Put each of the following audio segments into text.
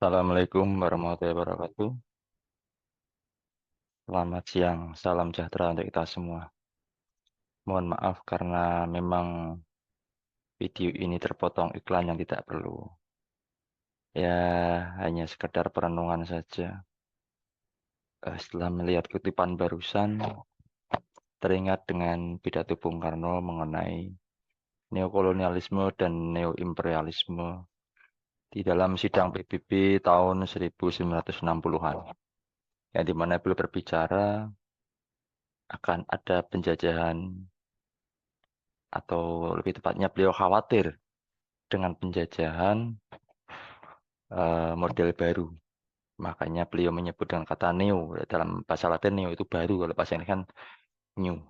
Assalamualaikum warahmatullahi wabarakatuh. Selamat siang, salam sejahtera untuk kita semua. Mohon maaf karena memang video ini terpotong iklan yang tidak perlu. Ya, hanya sekedar perenungan saja. Setelah melihat kutipan barusan, teringat dengan pidato Bung Karno mengenai neokolonialisme dan neoimperialisme di dalam sidang PBB tahun 1960-an. Yang dimana beliau berbicara akan ada penjajahan atau lebih tepatnya beliau khawatir dengan penjajahan model baru. Makanya beliau menyebut dengan kata neo. Dalam bahasa Latin neo itu baru, kalau bahasa ini kan new.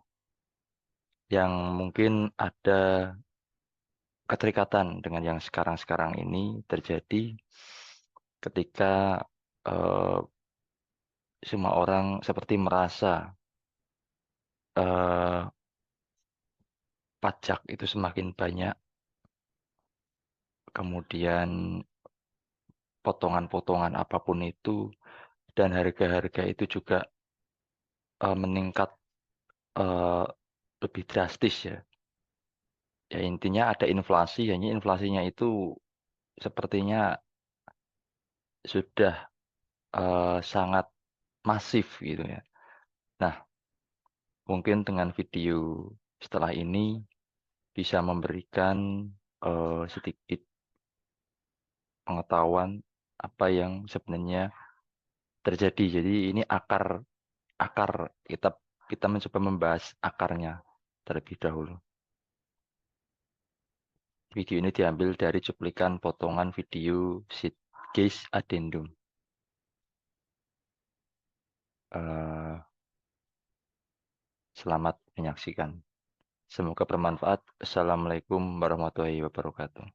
Yang mungkin ada keterikatan dengan yang sekarang-sekarang ini terjadi ketika eh, semua orang seperti merasa eh, pajak itu semakin banyak, kemudian potongan-potongan apapun itu, dan harga-harga itu juga meningkat eh, lebih drastis ya. Ya intinya ada inflasi, hanya inflasinya itu sepertinya sudah sangat masif gitu ya. Nah, mungkin dengan video setelah ini bisa memberikan sedikit pengetahuan apa yang sebenarnya terjadi. Jadi ini akar akar kita kita mencoba membahas akarnya terlebih dahulu. Video ini diambil dari cuplikan potongan video Case Addendum. Eh, Selamat menyaksikan. Semoga bermanfaat. Assalamualaikum warahmatullahi wabarakatuh.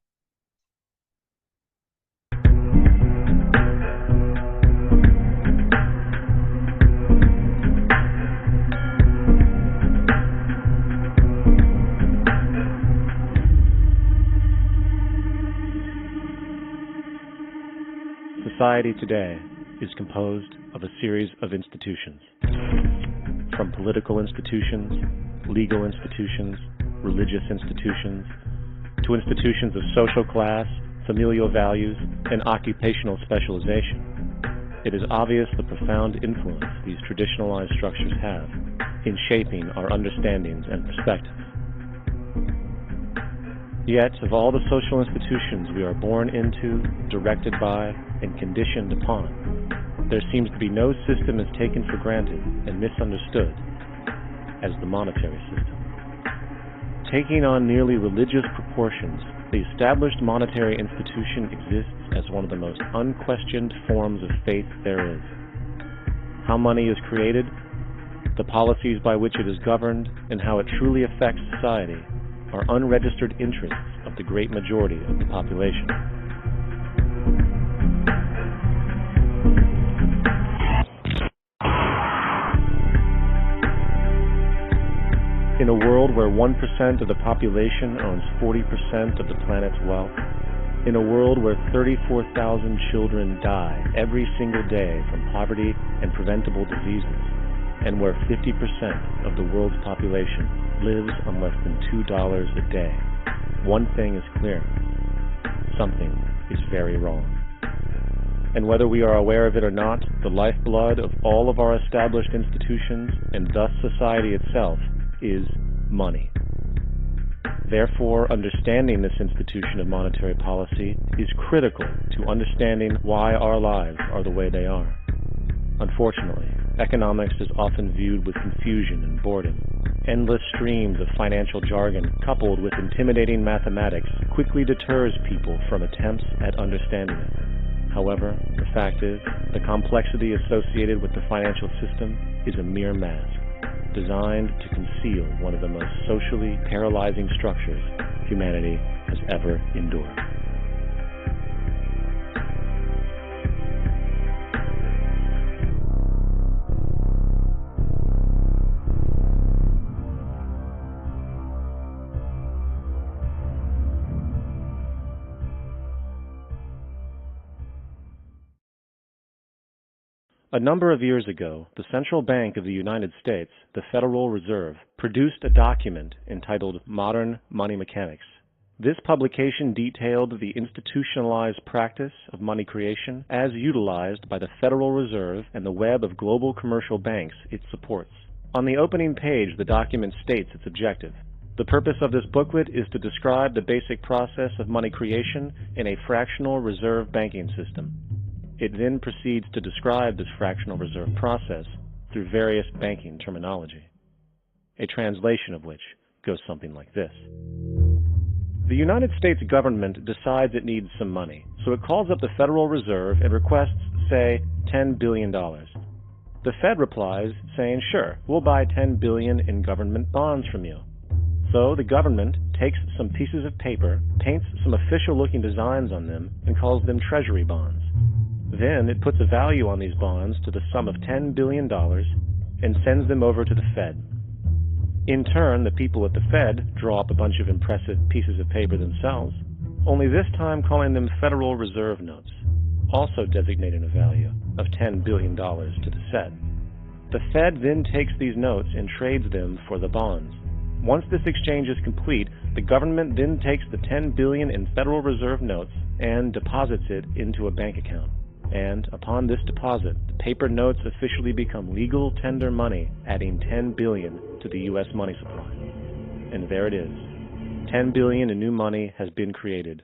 Society today is composed of a series of institutions. From political institutions, legal institutions, religious institutions, to institutions of social class, familial values, and occupational specialization. It is obvious the profound influence these traditionalized structures have in shaping our understandings and perspectives. Yet, of all the social institutions we are born into, directed by, and conditioned upon, there seems to be no system as taken for granted and misunderstood as the monetary system. Taking on nearly religious proportions, the established monetary institution exists as one of the most unquestioned forms of faith there is. How money is created, the policies by which it is governed, and how it truly affects society are unregistered interests of the great majority of the population. In a world where 1% of the population owns 40% of the planet's wealth, in a world where 34,000 children die every single day from poverty and preventable diseases, and where 50% of the world's population lives on less than $2 a day, one thing is clear: something is very wrong. And whether we are aware of it or not, the lifeblood of all of our established institutions, and thus society itself, is money. Therefore, understanding this institution of monetary policy is critical to understanding why our lives are the way they are. Unfortunately, economics is often viewed with confusion and boredom. Endless streams of financial jargon, coupled with intimidating mathematics, quickly deters people from attempts at understanding it. However, the fact is, the complexity associated with the financial system is a mere mask, designed to conceal one of the most socially paralyzing structures humanity has ever endured. A number of years ago, the Central Bank of the United States, the Federal Reserve, produced a document entitled Modern Money Mechanics. This publication detailed the institutionalized practice of money creation as utilized by the Federal Reserve and the web of global commercial banks it supports. On the opening page, the document states its objective. The purpose of this booklet is to describe the basic process of money creation in a fractional reserve banking system. It then proceeds to describe this fractional reserve process through various banking terminology, a translation of which goes something like this. The United States government decides it needs some money, so it calls up the Federal Reserve and requests, say, $10 billion. The Fed replies saying, sure, we'll buy $10 billion in government bonds from you. So the government takes some pieces of paper, paints some official-looking designs on them, and calls them treasury bonds. Then it puts a value on these bonds to the sum of $10 billion and sends them over to the Fed. In turn, the people at the Fed draw up a bunch of impressive pieces of paper themselves, only this time calling them Federal Reserve notes, also designating a value of $10 billion to the Fed. The Fed then takes these notes and trades them for the bonds. Once this exchange is complete, the government then takes the $10 billion in Federal Reserve notes and deposits it into a bank account. And upon this deposit, the paper notes officially become legal tender money, adding $10 billion to the U.S. money supply. And there it is. $10 billion in new money has been created.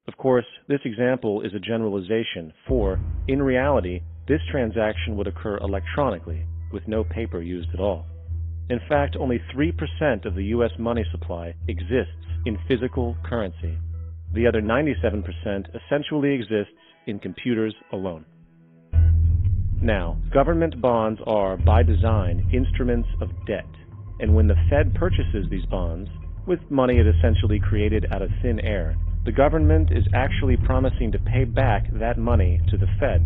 Of course, this example is a generalization, for, in reality, this transaction would occur electronically, with no paper used at all. In fact, only 3% of the U.S. money supply exists in physical currency. The other 97% essentially exists in computers alone. Now, government bonds are, by design, instruments of debt, and when the Fed purchases these bonds, with money it essentially created out of thin air, the government is actually promising to pay back that money to the Fed.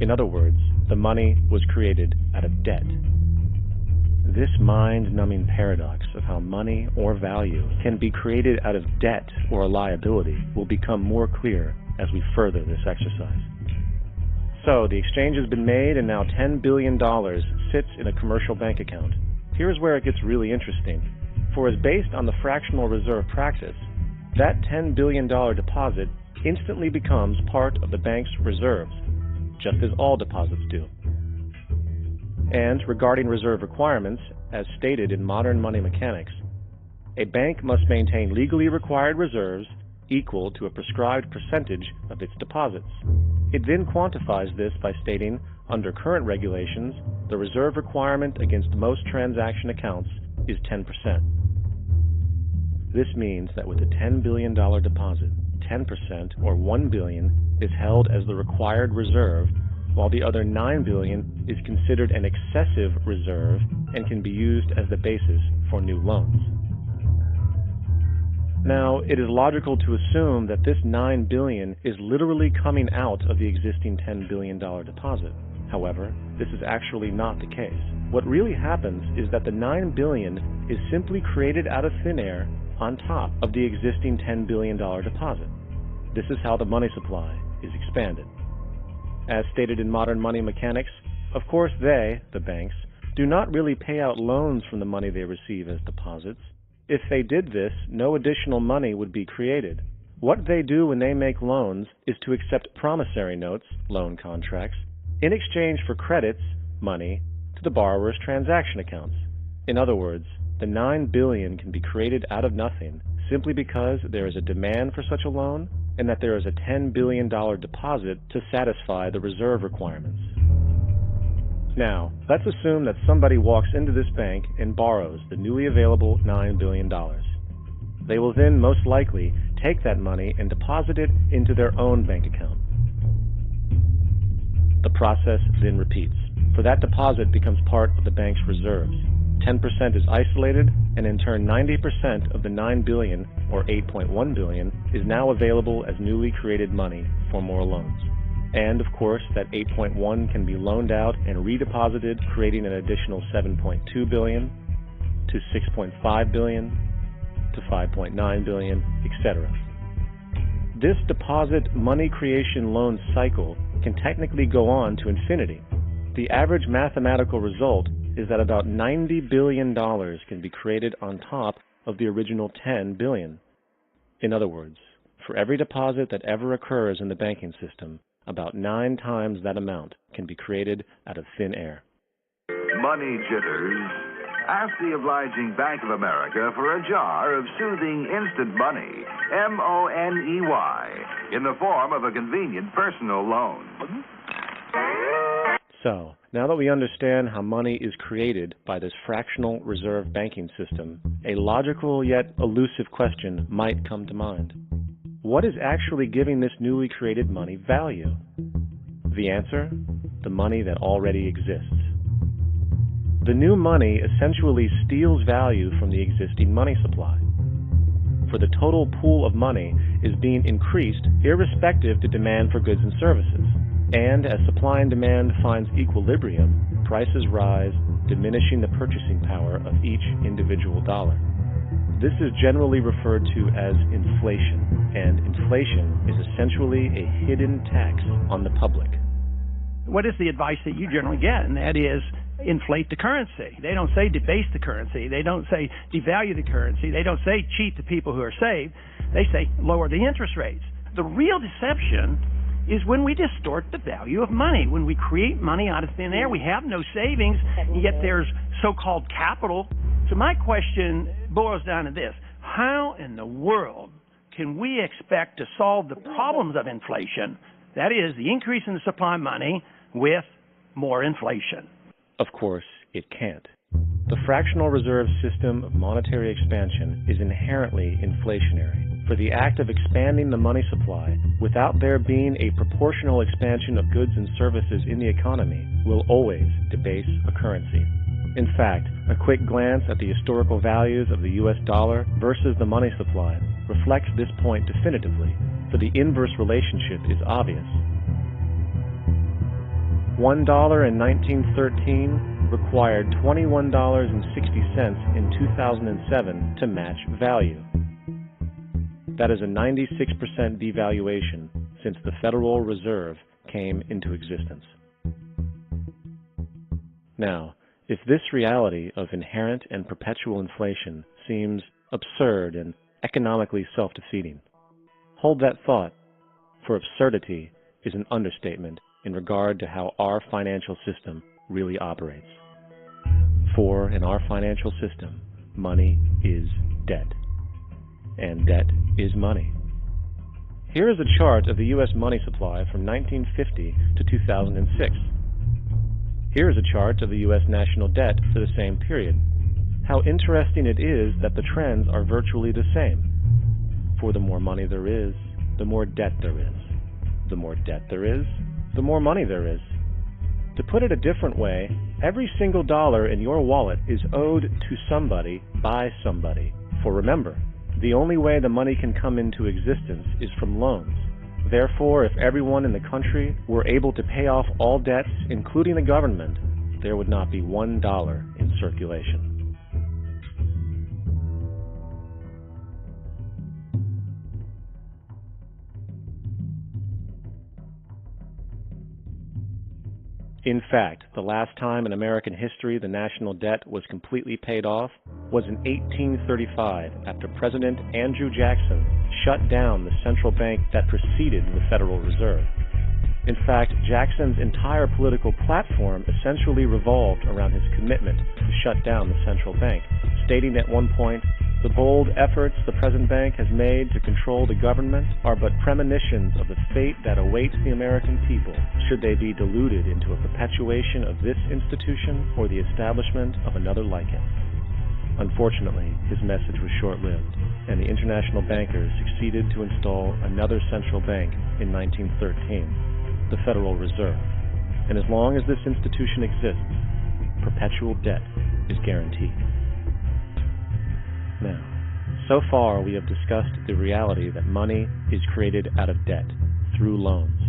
In other words, the money was created out of debt. This mind-numbing paradox of how money or value can be created out of debt or a liability will become more clear as we further this exercise. So, the exchange has been made and now $10 billion sits in a commercial bank account. Here's where it gets really interesting. For as based on the fractional reserve practice, that $10 billion deposit instantly becomes part of the bank's reserves, just as all deposits do. And regarding reserve requirements, as stated in modern money mechanics, a bank must maintain legally required reserves equal to a prescribed percentage of its deposits. It then quantifies this by stating, under current regulations, the reserve requirement against most transaction accounts is 10%. This means that with a $10 billion deposit, 10% or $1 billion is held as the required reserve, while the other $9 billion is considered an excessive reserve and can be used as the basis for new loans. Now, it is logical to assume that this $9 billion is literally coming out of the existing $10 billion deposit. However, this is actually not the case. What really happens is that the $9 billion is simply created out of thin air on top of the existing $10 billion deposit. This is how the money supply is expanded. As stated in modern money mechanics, of course they, the banks, do not really pay out loans from the money they receive as deposits. If they did this, no additional money would be created. What they do when they make loans is to accept promissory notes, loan contracts, in exchange for credits, money, to the borrower's transaction accounts. In other words, the $9 billion can be created out of nothing simply because there is a demand for such a loan and that there is a $10 billion deposit to satisfy the reserve requirements. Now, let's assume that somebody walks into this bank and borrows the newly available $9 billion. They will then most likely take that money and deposit it into their own bank account. The process then repeats, for that deposit becomes part of the bank's reserves. 10% is isolated, and in turn 90% of the $9 billion, or $8.1 billion, is now available as newly created money for more loans. And of course, that 8.1 can be loaned out and redeposited, creating an additional 7.2 billion to 6.5 billion to 5.9 billion, etc. This deposit money creation loan cycle can technically go on to infinity. The average mathematical result is that about $90 billion can be created on top of the original $10 billion. In other words, for every deposit that ever occurs in the banking system, about 9 times that amount can be created out of thin air. Money jitters? Ask the obliging Bank of America for a jar of soothing instant money, M-O-N-E-Y, in the form of a convenient personal loan. So, now that we understand how money is created by this fractional reserve banking system, a logical yet elusive question might come to mind. What is actually giving this newly created money value? The answer? The money that already exists. The new money essentially steals value from the existing money supply. For the total pool of money is being increased irrespective to demand for goods and services. And as supply and demand finds equilibrium, prices rise, diminishing the purchasing power of each individual dollar. This is generally referred to as inflation, and inflation is essentially a hidden tax on the public. What is the advice that you generally get? And that is, inflate the currency. They don't say debase the currency. They don't say devalue the currency. They don't say cheat the people who are saved. They say lower the interest rates. The real deception is when we distort the value of money. When we create money out of thin air, we have no savings, and yet there's so-called capital. So my question boils down to this. How in the world can we expect to solve the problems of inflation, that is, the increase in the supply of money, with more inflation? Of course, it can't. The fractional reserve system of monetary expansion is inherently inflationary. For the act of expanding the money supply, without there being a proportional expansion of goods and services in the economy, will always debase a currency. In fact, a quick glance at the historical values of the US dollar versus the money supply reflects this point definitively, for the inverse relationship is obvious. $1 in 1913 required $21.60 in 2007 to match value. That is a 96% devaluation since the Federal Reserve came into existence. Now, if this reality of inherent and perpetual inflation seems absurd and economically self-defeating, hold that thought, for absurdity is an understatement in regard to how our financial system really operates. For in our financial system, money is debt, and debt is money. Here is a chart of the U.S. money supply from 1950 to 2006. Here is a chart of the U.S. national debt for the same period. How interesting it is that the trends are virtually the same. For the more money there is, the more debt there is. The more debt there is, the more money there is. To put it a different way, every single dollar in your wallet is owed to somebody by somebody. For remember, the only way the money can come into existence is from loans. Therefore, if everyone in the country were able to pay off all debts, including the government, there would not be $1 in circulation. In fact, the last time in American history the national debt was completely paid off was in 1835, after President Andrew Jackson shut down the central bank that preceded the Federal Reserve. In fact, Jackson's entire political platform essentially revolved around his commitment to shut down the central bank, stating at one point, "The bold efforts the present bank has made to control the government are but premonitions of the fate that awaits the American people, should they be deluded into a perpetuation of this institution or the establishment of another like it." Unfortunately, his message was short-lived, and the international bankers succeeded to install another central bank in 1913, the Federal Reserve. And as long as this institution exists, perpetual debt is guaranteed. Now, so far we have discussed the reality that money is created out of debt, through loans.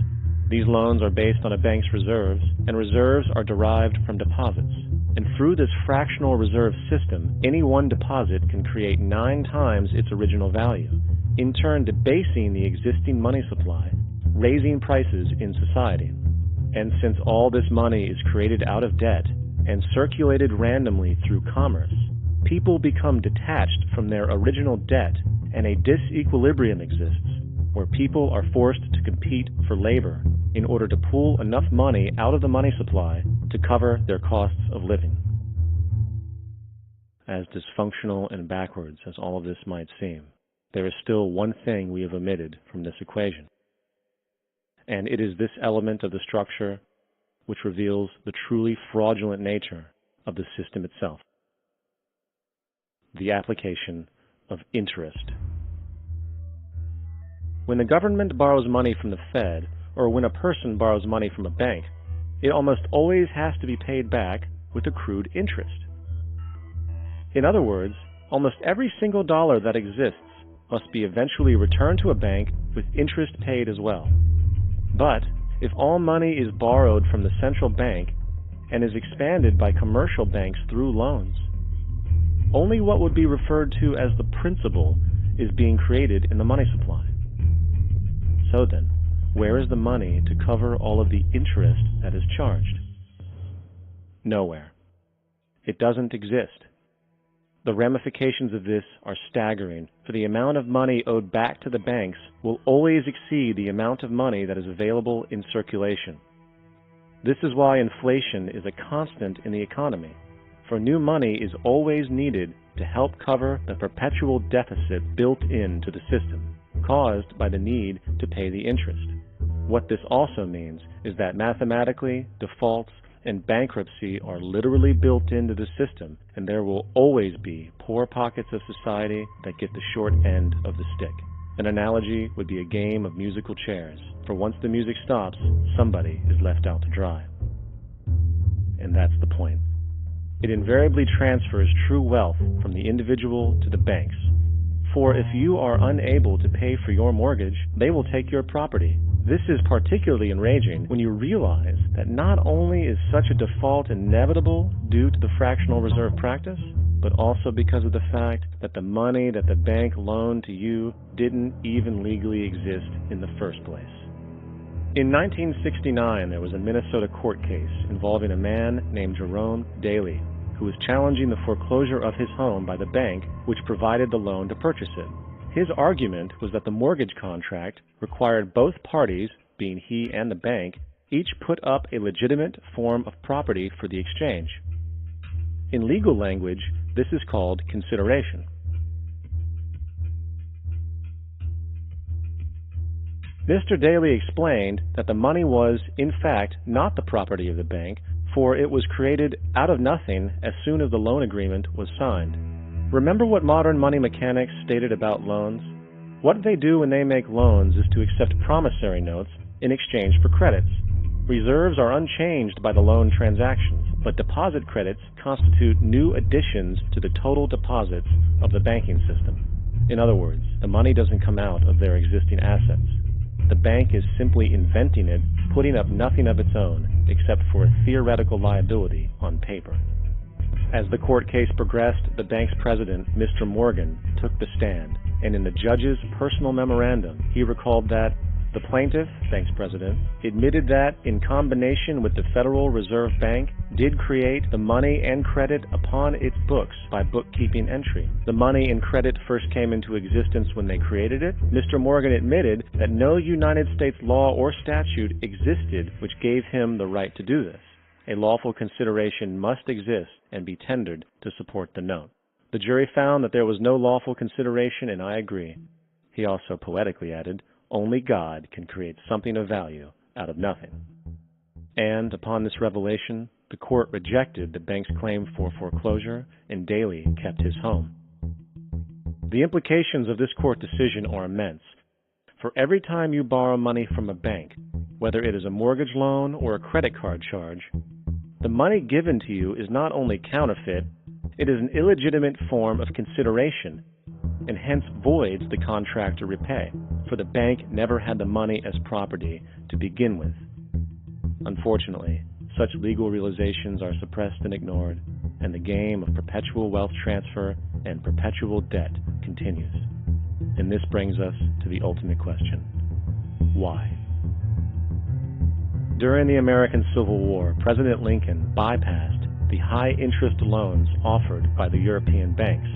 These loans are based on a bank's reserves, and reserves are derived from deposits. And through this fractional reserve system, any one deposit can create 9 times its original value, in turn debasing the existing money supply raising prices in society. And since all this money is created out of debt and circulated randomly through commerce, people become detached from their original debt, and a disequilibrium exists where people are forced to compete for labor in order to pull enough money out of the money supply to cover their costs of living. As dysfunctional and backwards as all of this might seem, there is still one thing we have omitted from this equation. And it is this element of the structure which reveals the truly fraudulent nature of the system itself: the application of interest. When the government borrows money from the Fed, or when a person borrows money from a bank, it almost always has to be paid back with accrued interest. In other words, almost every single dollar that exists must be eventually returned to a bank with interest paid as well. But if all money is borrowed from the central bank and is expanded by commercial banks through loans, only what would be referred to as the principal is being created in the money supply. So then, where is the money to cover all of the interest that is charged? Nowhere. It doesn't exist. The ramifications of this are staggering, for the amount of money owed back to the banks will always exceed the amount of money that is available in circulation. This is why inflation is a constant in the economy, for new money is always needed to help cover the perpetual deficit built into the system, caused by the need to pay the interest. What this also means is that mathematically, defaults and bankruptcy are literally built into the system, and there will always be poor pockets of society that get the short end of the stick. An analogy would be a game of musical chairs, for once the music stops, somebody is left out to dry. And that's the point. It invariably transfers true wealth from the individual to the banks. For if you are unable to pay for your mortgage, they will take your property. This is particularly enraging when you realize that not only is such a default inevitable due to the fractional reserve practice, but also because of the fact that the money that the bank loaned to you didn't even legally exist in the first place. In 1969, there was a Minnesota court case involving a man named Jerome Daly, who was challenging the foreclosure of his home by the bank which provided the loan to purchase it. His argument was that the mortgage contract required both parties, being he and the bank, each put up a legitimate form of property for the exchange. In legal language, this is called consideration. Mr. Daly explained that the money was, in fact, not the property of the bank, for it was created out of nothing as soon as the loan agreement was signed. Remember what modern money mechanics stated about loans? What they do when they make loans is to accept promissory notes in exchange for credits. Reserves are unchanged by the loan transactions, but deposit credits constitute new additions to the total deposits of the banking system. In other words, the money doesn't come out of their existing assets. The bank is simply inventing it, putting up nothing of its own except for a theoretical liability on paper. As the court case progressed, the bank's president, Mr. Morgan, took the stand, and in the judge's personal memorandum, he recalled that the plaintiff, bank's president, admitted that, in combination with the Federal Reserve Bank, did create the money and credit upon its books by bookkeeping entry. The money and credit first came into existence when they created it. Mr. Morgan admitted that no United States law or statute existed which gave him the right to do this. A lawful consideration must exist and be tendered to support the note. The jury found that there was no lawful consideration, and I agree. He also poetically added, only God can create something of value out of nothing. And upon this revelation, the court rejected the bank's claim for foreclosure, and Daly kept his home. The implications of this court decision are immense. For every time you borrow money from a bank, whether it is a mortgage loan or a credit card charge, the money given to you is not only counterfeit, it is an illegitimate form of consideration, and hence voids the contract to repay, for the bank never had the money as property to begin with. Unfortunately, such legal realizations are suppressed and ignored, and the game of perpetual wealth transfer and perpetual debt continues. And this brings us to the ultimate question. Why? During the American Civil War, President Lincoln bypassed the high-interest loans offered by the European banks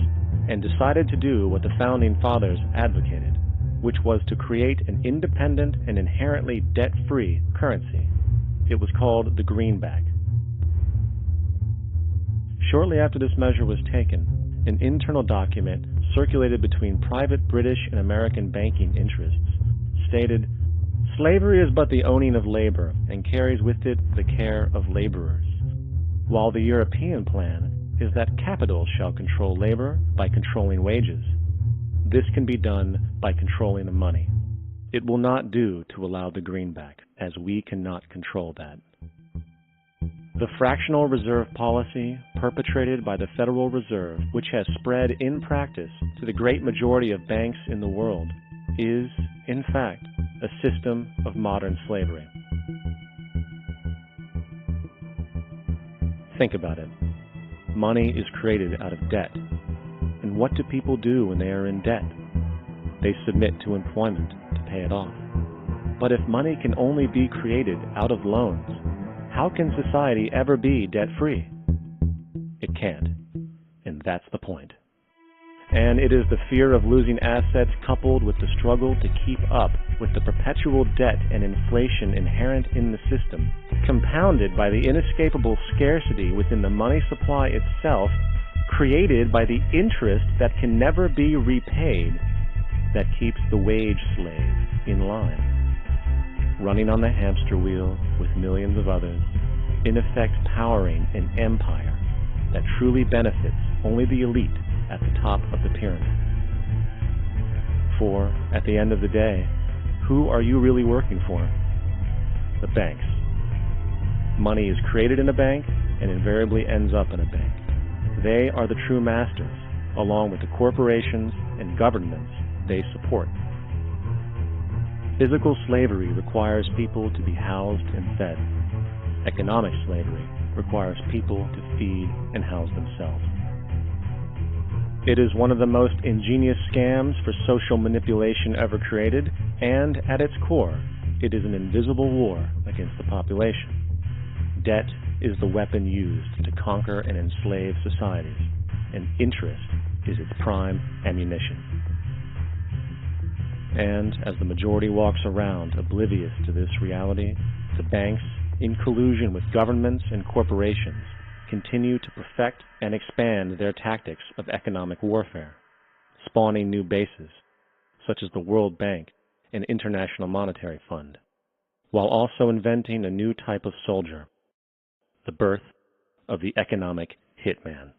and decided to do what the Founding Fathers advocated, which was to create an independent and inherently debt-free currency. It was called the greenback. Shortly after this measure was taken, an internal document circulated between private British and American banking interests stated, "Slavery is but the owning of labor and carries with it the care of laborers, while the European plan is that capital shall control labor by controlling wages. This can be done by controlling the money. It will not do to allow the greenback, as we cannot control that." The fractional reserve policy perpetrated by the Federal Reserve, which has spread in practice to the great majority of banks in the world, is, in fact, a system of modern slavery. Think about it. Money is created out of debt. And what do people do when they are in debt? They submit to employment to pay it off. But if money can only be created out of loans, how can society ever be debt-free? It can't. And that's the point. And it is the fear of losing assets coupled with the struggle to keep up with the perpetual debt and inflation inherent in the system, compounded by the inescapable scarcity within the money supply itself, created by the interest that can never be repaid, that keeps the wage slave in line, running on the hamster wheel with millions of others, in effect powering an empire that truly benefits only the elite at the top of the pyramid. For, at the end of the day, who are you really working for? The banks. Money is created in a bank and invariably ends up in a bank. They are the true masters, along with the corporations and governments they support. Physical slavery requires people to be housed and fed. Economic slavery requires people to feed and house themselves. It is one of the most ingenious scams for social manipulation ever created, and at its core, it is an invisible war against the population. Debt is the weapon used to conquer and enslave societies, and interest is its prime ammunition. And as the majority walks around oblivious to this reality, the banks, in collusion with governments and corporations, continue to perfect and expand their tactics of economic warfare, spawning new bases, such as the World Bank and International Monetary Fund, while also inventing a new type of soldier, the birth of the economic hitman.